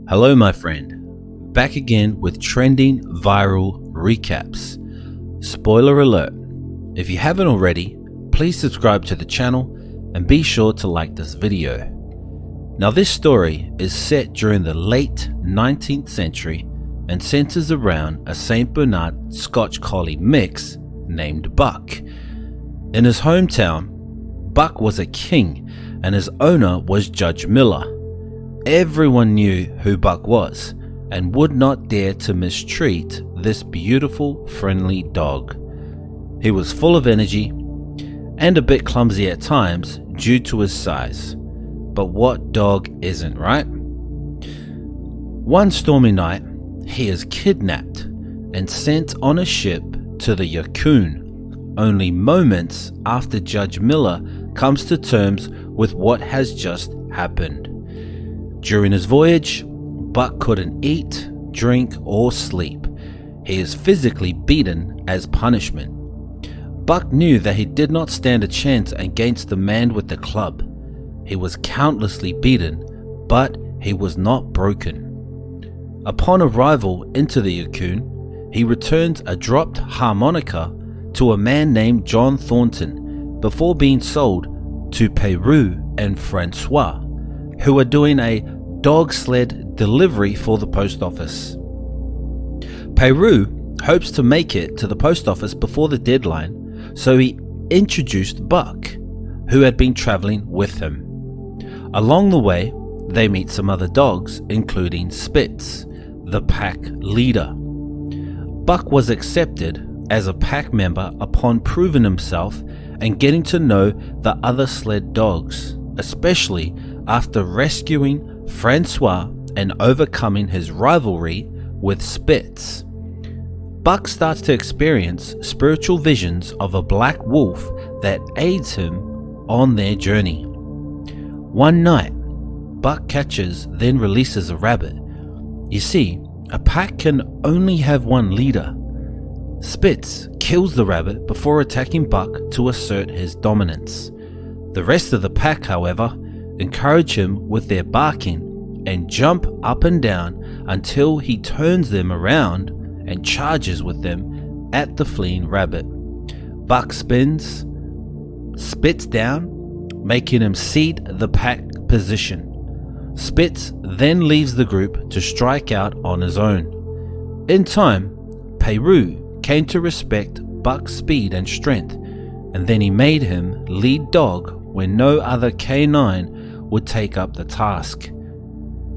Hello my friend, back again with trending viral recaps. Spoiler alert, if you haven't already, please subscribe to the channel and be sure to like this video. Now this story is set during the late 19th century and centers around a St. Bernard Scotch Collie mix named Buck. In his hometown, Buck was a king and his owner was Judge Miller. Everyone knew who Buck was and would not dare to mistreat this beautiful, friendly dog. He was full of energy and a bit clumsy at times due to his size. But what dog isn't, right? One stormy night, he is kidnapped and sent on a ship to the Yukon, only moments after Judge Miller comes to terms with what has just happened. During his voyage, Buck couldn't eat, drink, or sleep. He is physically beaten as punishment. Buck knew that he did not stand a chance against the man with the club. He was countlessly beaten, but he was not broken. Upon arrival into the Yukon, he returns a dropped harmonica to a man named John Thornton before being sold to Peru and Francois, who are doing a dog sled delivery for the post office. Peru hopes to make it to the post office before the deadline, so he introduced Buck, who had been traveling with him. Along the way, they meet some other dogs, including Spitz, the pack leader. Buck was accepted as a pack member upon proving himself and getting to know the other sled dogs, especially after rescuing Francois and overcoming his rivalry with Spitz. Buck starts to experience spiritual visions of a black wolf that aids him on their journey. One night, Buck catches then releases a rabbit. You see, a pack can only have one leader. Spitz kills the rabbit before attacking Buck to assert his dominance. The rest of the pack, however, encourage him with their barking and jump up and down until he turns them around and charges with them at the fleeing rabbit. Buck spins, Spitz down, making him cede the pack position. Spitz then leaves the group to strike out on his own. In time, Peru came to respect Buck's speed and strength, and then he made him lead dog when no other canine would take up the task.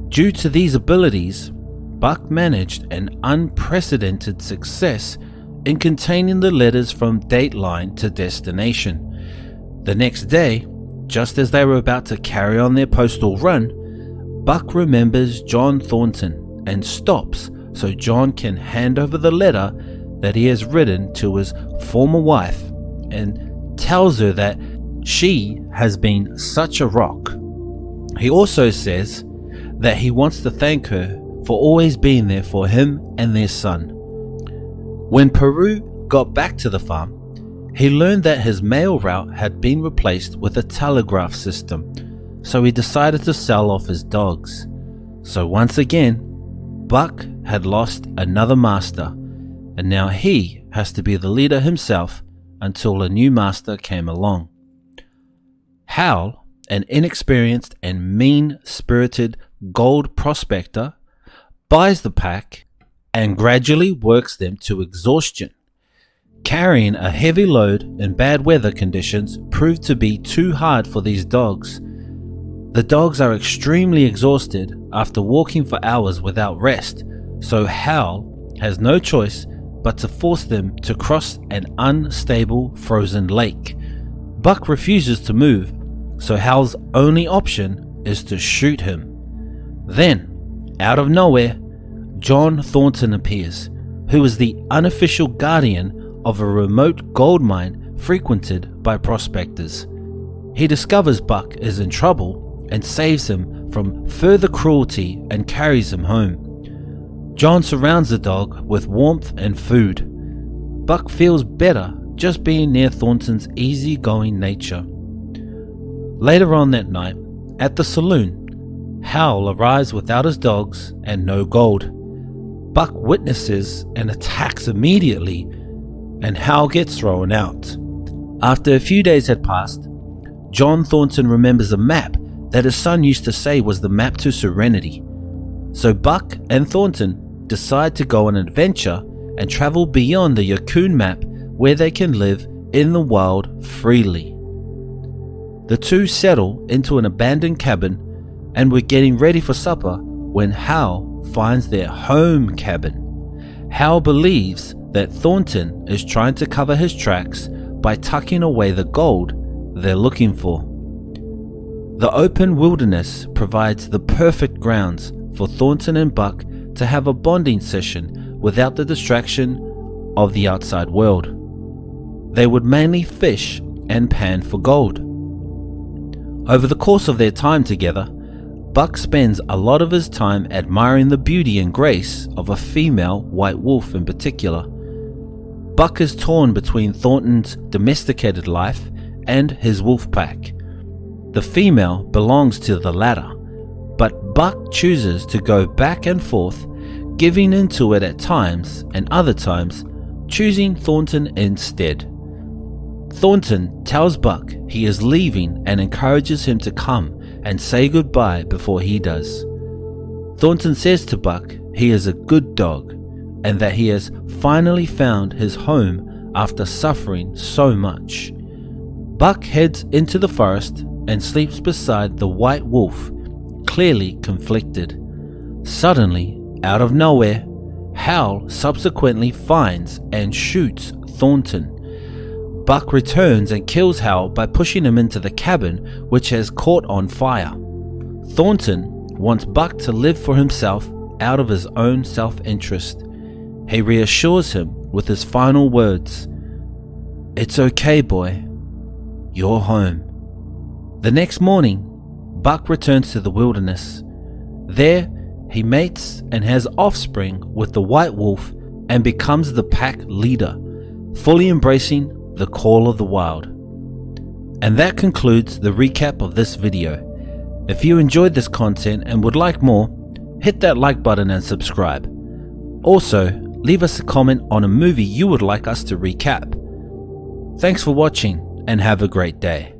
Due to these abilities, Buck managed an unprecedented success in containing the letters from dateline to destination. The next day, just as they were about to carry on their postal run, Buck remembers John Thornton and stops so John can hand over the letter that he has written to his former wife and tells her that she has been such a rock. He also says that he wants to thank her for always being there for him and their son. When Peru got back to the farm, he learned that his mail route had been replaced with a telegraph system, so he decided to sell off his dogs. So once again, Buck had lost another master, and now he has to be the leader himself until a new master came along. Hal, an inexperienced and mean-spirited gold prospector, buys the pack and gradually works them to exhaustion. Carrying a heavy load in bad weather conditions proved to be too hard for these dogs. The dogs are extremely exhausted after walking for hours without rest, so Hal has no choice but to force them to cross an unstable frozen lake. Buck refuses to move, so Hal's only option is to shoot him. Then, out of nowhere, John Thornton appears, who is the unofficial guardian of a remote gold mine frequented by prospectors. He discovers Buck is in trouble and saves him from further cruelty and carries him home. John surrounds the dog with warmth and food. Buck feels better just being near Thornton's easygoing nature. Later on that night, at the saloon, Hal arrives without his dogs and no gold. Buck witnesses and attacks immediately, and Hal gets thrown out. After a few days had passed, John Thornton remembers a map that his son used to say was the map to Serenity. So Buck and Thornton decide to go on an adventure and travel beyond the Yukon map where they can live in the wild freely. The two settle into an abandoned cabin and were getting ready for supper when Hal finds their home cabin. Hal believes that Thornton is trying to cover his tracks by tucking away the gold they're looking for. The open wilderness provides the perfect grounds for Thornton and Buck to have a bonding session without the distraction of the outside world. They would mainly fish and pan for gold. Over the course of their time together, Buck spends a lot of his time admiring the beauty and grace of a female white wolf in particular. Buck is torn between Thornton's domesticated life and his wolf pack. The female belongs to the latter, but Buck chooses to go back and forth, giving into it at times and other times choosing Thornton instead. Thornton tells Buck he is leaving and encourages him to come and say goodbye before he does. Thornton says to Buck he is a good dog and that he has finally found his home after suffering so much. Buck heads into the forest and sleeps beside the white wolf, clearly conflicted. Suddenly, out of nowhere, Hal subsequently finds and shoots Thornton. Buck returns and kills Hal by pushing him into the cabin, which has caught on fire. Thornton wants Buck to live for himself out of his own self-interest. He reassures him with his final words, "It's okay, boy. You're home." The next morning, Buck returns to the wilderness. There, he mates and has offspring with the white wolf and becomes the pack leader, fully embracing the call of the wild. And that concludes the recap of this video. If you enjoyed this content and would like more, hit that like button and subscribe. Also, leave us a comment on a movie you would like us to recap. Thanks for watching and have a great day.